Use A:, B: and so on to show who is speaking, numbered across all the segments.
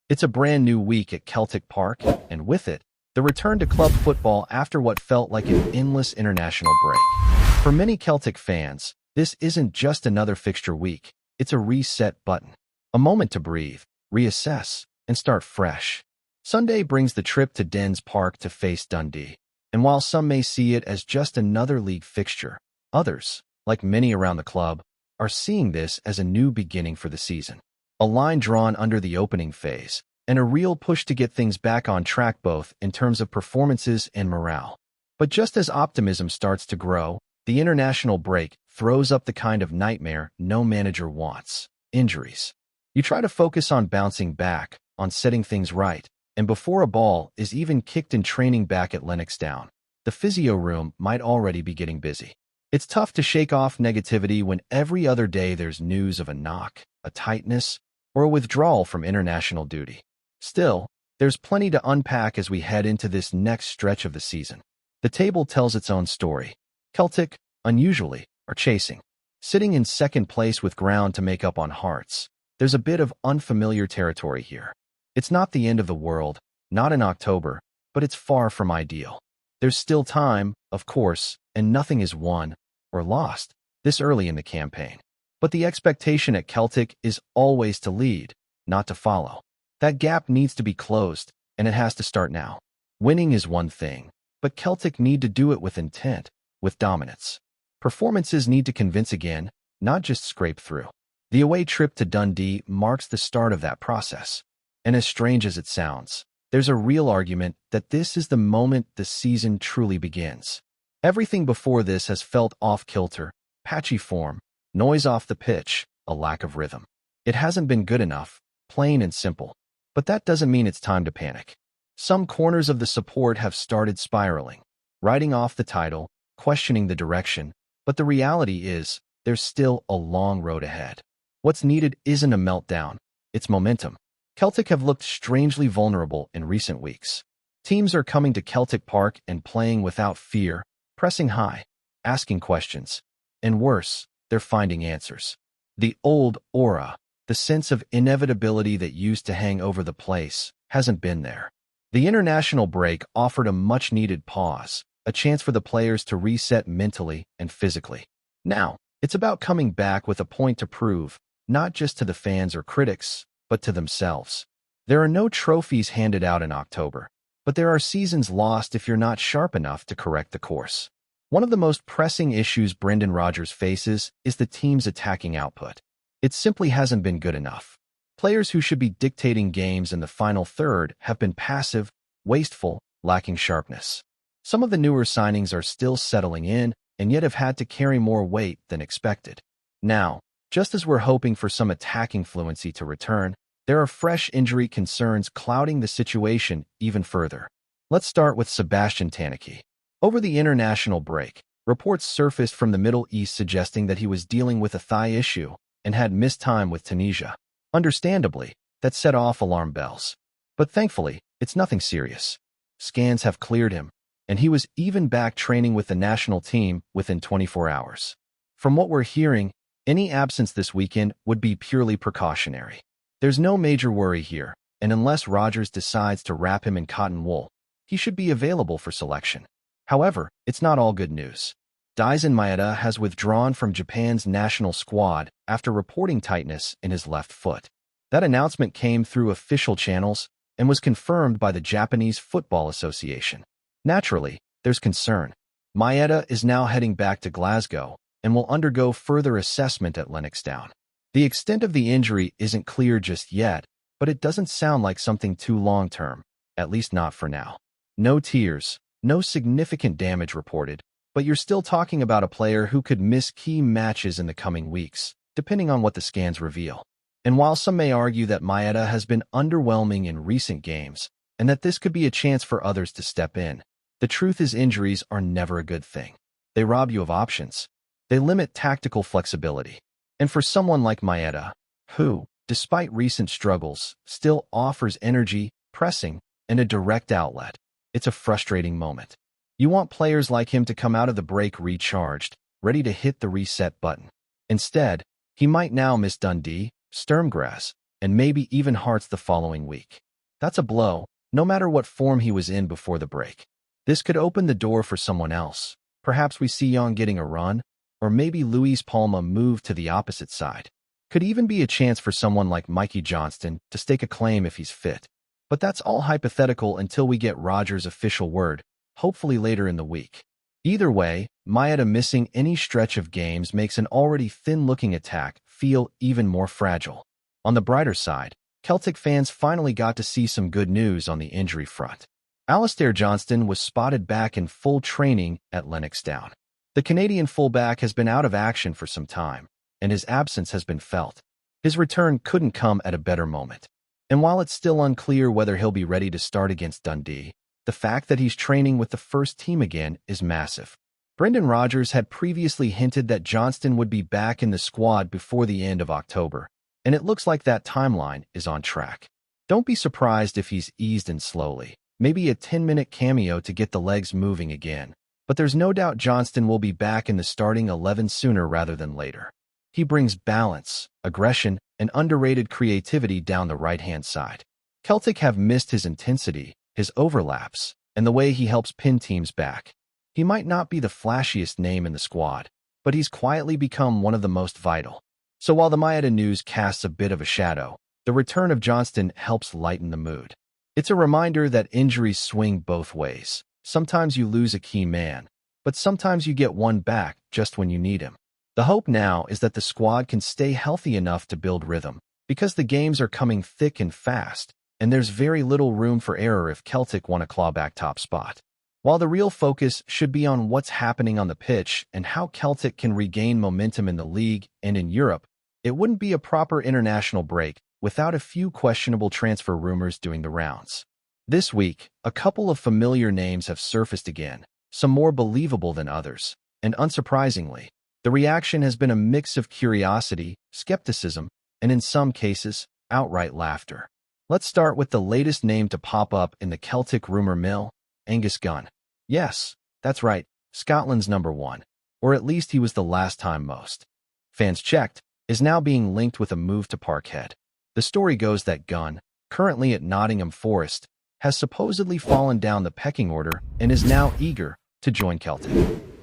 A: It's a brand new week at Celtic Park, and with it, the return to club football after what felt like an endless international break. For many Celtic fans, this isn't just another fixture week, it's a reset button. A moment to breathe, reassess, and start fresh. Sunday brings the trip to Dens Park to face Dundee, and while some may see it as just another league fixture, others, like many around the club, are seeing this as a new beginning for the season. A line drawn under the opening phase, and a real push to get things back on track both in terms of performances and morale. But just as optimism starts to grow, the international break throws up the kind of nightmare no manager wants: injuries. You try to focus on bouncing back, on setting things right, and before a ball is even kicked in training back at Lennoxtown, the physio room might already be getting busy. It's tough to shake off negativity when every other day there's news of a knock, a tightness, or a withdrawal from international duty. Still, there's plenty to unpack as we head into this next stretch of the season. The table tells its own story. Celtic, unusually, are chasing. Sitting in second place with ground to make up on Hearts, there's a bit of unfamiliar territory here. It's not the end of the world, not in October, but it's far from ideal. There's still time, of course, and nothing is won or lost this early in the campaign. But the expectation at Celtic is always to lead, not to follow. That gap needs to be closed, and it has to start now. Winning is one thing, but Celtic need to do it with intent, with dominance. Performances need to convince again, not just scrape through. The away trip to Dundee marks the start of that process. And as strange as it sounds, there's a real argument that this is the moment the season truly begins. Everything before this has felt off-kilter, patchy form, noise off the pitch, a lack of rhythm. It hasn't been good enough, plain and simple. But that doesn't mean it's time to panic. Some corners of the support have started spiraling, writing off the title, questioning the direction, but the reality is, there's still a long road ahead. What's needed isn't a meltdown, it's momentum. Celtic have looked strangely vulnerable in recent weeks. Teams are coming to Celtic Park and playing without fear, pressing high, asking questions, and worse, they're finding answers. The old aura, the sense of inevitability that used to hang over the place, hasn't been there. The international break offered a much-needed pause, a chance for the players to reset mentally and physically. Now, it's about coming back with a point to prove, not just to the fans or critics, but to themselves. There are no trophies handed out in October, but there are seasons lost if you're not sharp enough to correct the course. One of the most pressing issues Brendan Rodgers faces is the team's attacking output. It simply hasn't been good enough. Players who should be dictating games in the final third have been passive, wasteful, lacking sharpness. Some of the newer signings are still settling in and yet have had to carry more weight than expected. Now, just as we're hoping for some attacking fluency to return, there are fresh injury concerns clouding the situation even further. Let's start with Sebastian Taniki. Over the international break, reports surfaced from the Middle East suggesting that he was dealing with a thigh issue and had missed time with Tunisia. Understandably, that set off alarm bells. But thankfully, it's nothing serious. Scans have cleared him, and he was even back training with the national team within 24 hours. From what we're hearing, any absence this weekend would be purely precautionary. There's no major worry here, and unless Rodgers decides to wrap him in cotton wool, he should be available for selection. However, it's not all good news. Daisen Maeda has withdrawn from Japan's national squad after reporting tightness in his left foot. That announcement came through official channels and was confirmed by the Japanese Football Association. Naturally, there's concern. Maeda is now heading back to Glasgow and will undergo further assessment at Lennoxtown. The extent of the injury isn't clear just yet, but it doesn't sound like something too long-term, at least not for now. No tears, no significant damage reported, but you're still talking about a player who could miss key matches in the coming weeks, depending on what the scans reveal. And while some may argue that Maeda has been underwhelming in recent games, and that this could be a chance for others to step in, the truth is injuries are never a good thing. They rob you of options. They limit tactical flexibility. And for someone like Maeda, who, despite recent struggles, still offers energy, pressing, and a direct outlet, it's a frustrating moment. You want players like him to come out of the break recharged, ready to hit the reset button. Instead, he might now miss Dundee, Sturm Graz, and maybe even Hearts the following week. That's a blow, no matter what form he was in before the break. This could open the door for someone else. Perhaps we see Young getting a run, or maybe Luis Palma move to the opposite side. Could even be a chance for someone like Mikey Johnston to stake a claim if he's fit. But that's all hypothetical until we get Rodgers' official word, hopefully later in the week. Either way, Maeda missing any stretch of games makes an already thin-looking attack feel even more fragile. On the brighter side, Celtic fans finally got to see some good news on the injury front. Alistair Johnston was spotted back in full training at Lennoxtown. The Canadian fullback has been out of action for some time, and his absence has been felt. His return couldn't come at a better moment. And while it's still unclear whether he'll be ready to start against Dundee, the fact that he's training with the first team again is massive. Brendan Rodgers had previously hinted that Johnston would be back in the squad before the end of October, and it looks like that timeline is on track. Don't be surprised if he's eased in slowly, maybe a 10-minute cameo to get the legs moving again, but there's no doubt Johnston will be back in the starting 11 sooner rather than later. He brings balance, aggression, and underrated creativity down the right-hand side. Celtic have missed his intensity, his overlaps, and the way he helps pin teams back. He might not be the flashiest name in the squad, but he's quietly become one of the most vital. So while the Maeda news casts a bit of a shadow, the return of Johnston helps lighten the mood. It's a reminder that injuries swing both ways. Sometimes you lose a key man, but sometimes you get one back just when you need him. The hope now is that the squad can stay healthy enough to build rhythm, because the games are coming thick and fast, and there's very little room for error if Celtic want to claw back top spot. While the real focus should be on what's happening on the pitch and how Celtic can regain momentum in the league and in Europe, it wouldn't be a proper international break without a few questionable transfer rumors doing the rounds. This week, a couple of familiar names have surfaced again, some more believable than others, and unsurprisingly, the reaction has been a mix of curiosity, skepticism, and in some cases, outright laughter. Let's start with the latest name to pop up in the Celtic rumor mill, Angus Gunn. Yes, that's right, Scotland's number one, or at least he was the last time most fans checked, is now being linked with a move to Parkhead. The story goes that Gunn, currently at Nottingham Forest, has supposedly fallen down the pecking order and is now eager to join Celtic.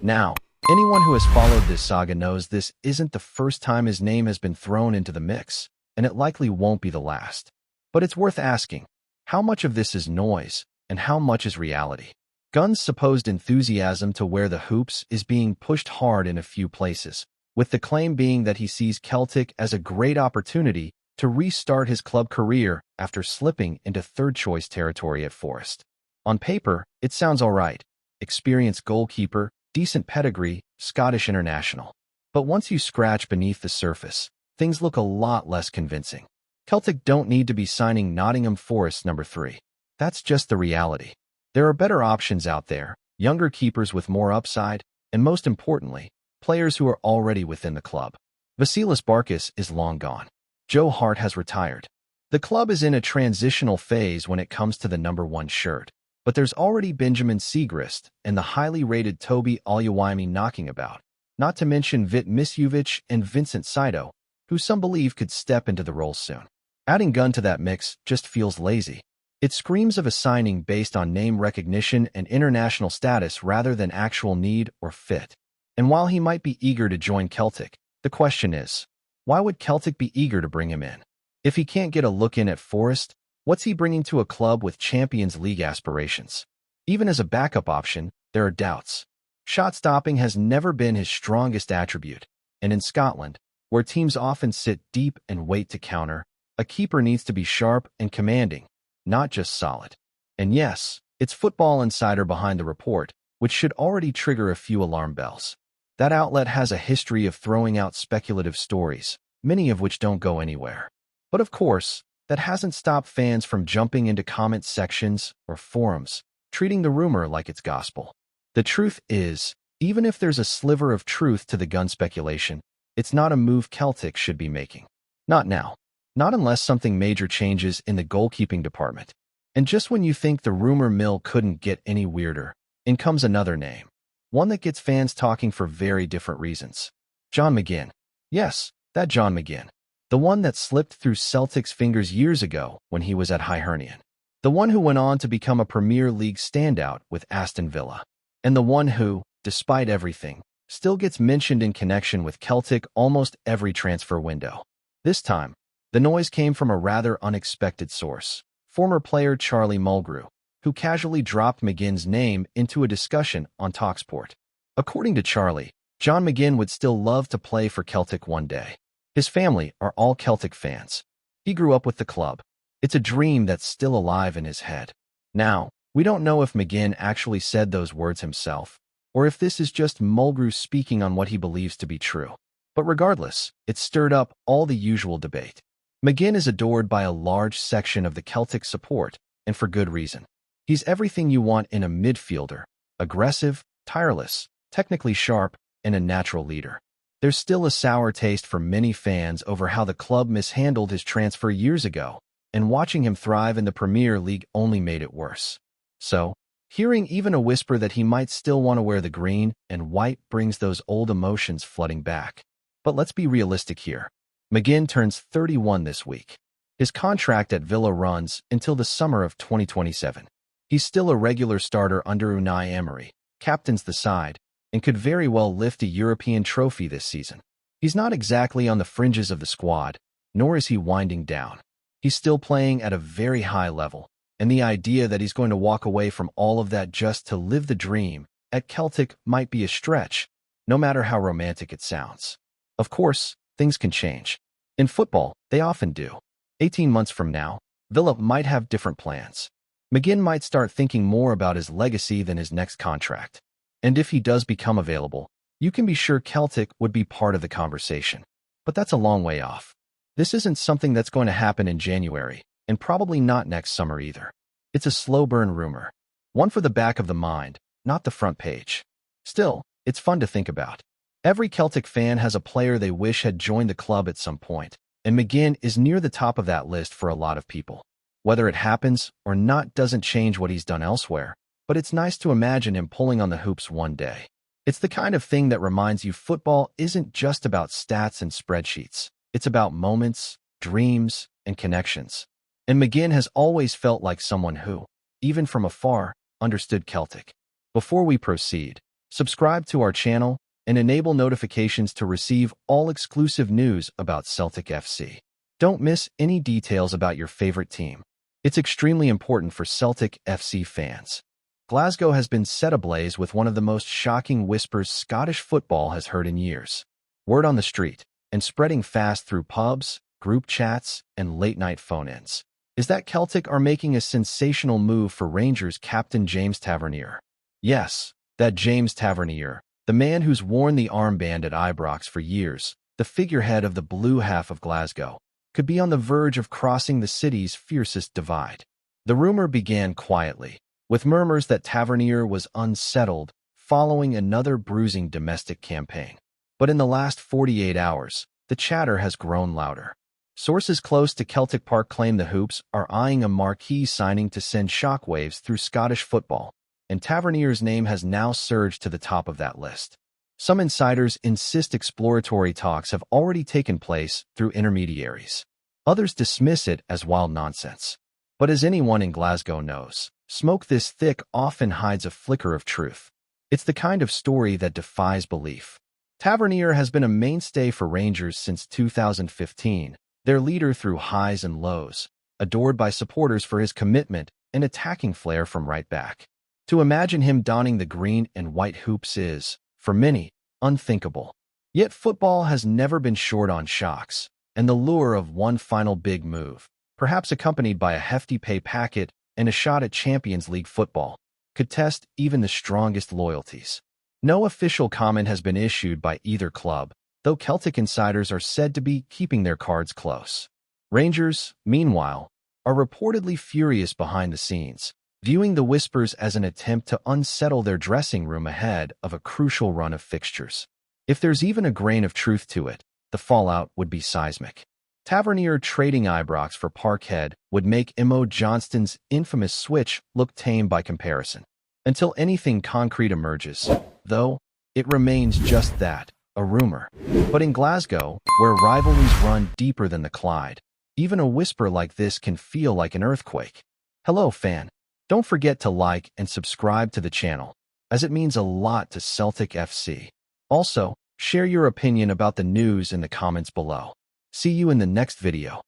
A: Now, anyone who has followed this saga knows this isn't the first time his name has been thrown into the mix, and it likely won't be the last. But it's worth asking, how much of this is noise, and how much is reality? Gunn's supposed enthusiasm to wear the hoops is being pushed hard in a few places, with the claim being that he sees Celtic as a great opportunity to restart his club career after slipping into third-choice territory at Forest. On paper, it sounds all right. Experienced goalkeeper, decent pedigree, Scottish international. But once you scratch beneath the surface, things look a lot less convincing. Celtic don't need to be signing Nottingham Forest number 3. That's just the reality. There are better options out there, younger keepers with more upside, and most importantly, players who are already within the club. Vasilis Barkas is long gone. Joe Hart has retired. The club is in a transitional phase when it comes to the number 1 shirt, but there's already Benjamin Siegrist and the highly rated Toby Oluwayemi knocking about, not to mention Vit Misjuvic and Vincent Saido, who some believe could step into the role soon. Adding Gunn to that mix just feels lazy. It screams of a signing based on name recognition and international status rather than actual need or fit. And while he might be eager to join Celtic, the question is, why would Celtic be eager to bring him in? If he can't get a look in at Forest, what's he bringing to a club with Champions League aspirations? Even as a backup option, there are doubts. Shot-stopping has never been his strongest attribute, and in Scotland, where teams often sit deep and wait to counter, a keeper needs to be sharp and commanding, not just solid. And yes, it's Football Insider behind the report, which should already trigger a few alarm bells. That outlet has a history of throwing out speculative stories, many of which don't go anywhere. But of course, that hasn't stopped fans from jumping into comment sections or forums, treating the rumor like it's gospel. The truth is, even if there's a sliver of truth to the Gunn speculation, it's not a move Celtic should be making. Not now. Not unless something major changes in the goalkeeping department. And just when you think the rumor mill couldn't get any weirder, in comes another name. One that gets fans talking for very different reasons. John McGinn. Yes, that John McGinn. The one that slipped through Celtic's fingers years ago when he was at Hibernian. The one who went on to become a Premier League standout with Aston Villa. And the one who, despite everything, still gets mentioned in connection with Celtic almost every transfer window. This time, the noise came from a rather unexpected source. Former player Charlie Mulgrew, who casually dropped McGinn's name into a discussion on TalkSport. According to Charlie, John McGinn would still love to play for Celtic one day. His family are all Celtic fans. He grew up with the club. It's a dream that's still alive in his head. Now, we don't know if McGinn actually said those words himself, or if this is just Mulgrew speaking on what he believes to be true. But regardless, it stirred up all the usual debate. McGinn is adored by a large section of the Celtic support, and for good reason. He's everything you want in a midfielder: aggressive, tireless, technically sharp, and a natural leader. There's still a sour taste for many fans over how the club mishandled his transfer years ago, and watching him thrive in the Premier League only made it worse. So, hearing even a whisper that he might still want to wear the green and white brings those old emotions flooding back. But let's be realistic here. McGinn turns 31 this week. His contract at Villa runs until the summer of 2027. He's still a regular starter under Unai Emery, captains the side, and could very well lift a European trophy this season. He's not exactly on the fringes of the squad, nor is he winding down. He's still playing at a very high level, and the idea that he's going to walk away from all of that just to live the dream at Celtic might be a stretch, no matter how romantic it sounds. Of course, things can change. In football, they often do. 18 months from now, Villa might have different plans. McGinn might start thinking more about his legacy than his next contract. And if he does become available, you can be sure Celtic would be part of the conversation. But that's a long way off. This isn't something that's going to happen in January, and probably not next summer either. It's a slow burn rumor. One for the back of the mind, not the front page. Still, it's fun to think about. Every Celtic fan has a player they wish had joined the club at some point, and McGinn is near the top of that list for a lot of people. Whether it happens or not doesn't change what he's done elsewhere, but it's nice to imagine him pulling on the hoops one day. It's the kind of thing that reminds you football isn't just about stats and spreadsheets. It's about moments, dreams, and connections. And McGinn has always felt like someone who, even from afar, understood Celtic. Before we proceed, subscribe to our channel and enable notifications to receive all exclusive news about Celtic FC. Don't miss any details about your favorite team. It's extremely important for Celtic FC fans. Glasgow has been set ablaze with one of the most shocking whispers Scottish football has heard in years. Word on the street, and spreading fast through pubs, group chats, and late-night phone-ins, is that Celtic are making a sensational move for Rangers captain James Tavernier. Yes, that James Tavernier, the man who's worn the armband at Ibrox for years, the figurehead of the blue half of Glasgow, could be on the verge of crossing the city's fiercest divide. The rumor began quietly, with murmurs that Tavernier was unsettled following another bruising domestic campaign. But in the last 48 hours, the chatter has grown louder. Sources close to Celtic Park claim the Hoops are eyeing a marquee signing to send shockwaves through Scottish football, and Tavernier's name has now surged to the top of that list. Some insiders insist exploratory talks have already taken place through intermediaries. Others dismiss it as wild nonsense. But as anyone in Glasgow knows, smoke this thick often hides a flicker of truth. It's the kind of story that defies belief. Tavernier has been a mainstay for Rangers since 2015, their leader through highs and lows, adored by supporters for his commitment and attacking flair from right back. To imagine him donning the green and white hoops is, for many, unthinkable. Yet football has never been short on shocks, and the lure of one final big move, perhaps accompanied by a hefty pay packet and a shot at Champions League football, could test even the strongest loyalties. No official comment has been issued by either club, though Celtic insiders are said to be keeping their cards close. Rangers, meanwhile, are reportedly furious behind the scenes, viewing the whispers as an attempt to unsettle their dressing room ahead of a crucial run of fixtures. If there's even a grain of truth to it, the fallout would be seismic. Tavernier trading Ibrox for Parkhead would make Imo Johnston's infamous switch look tame by comparison. Until anything concrete emerges, though, it remains just that, a rumor. But in Glasgow, where rivalries run deeper than the Clyde, even a whisper like this can feel like an earthquake. Hello, fan. Don't forget to like and subscribe to the channel, as it means a lot to Celtic FC. Also, share your opinion about the news in the comments below. See you in the next video.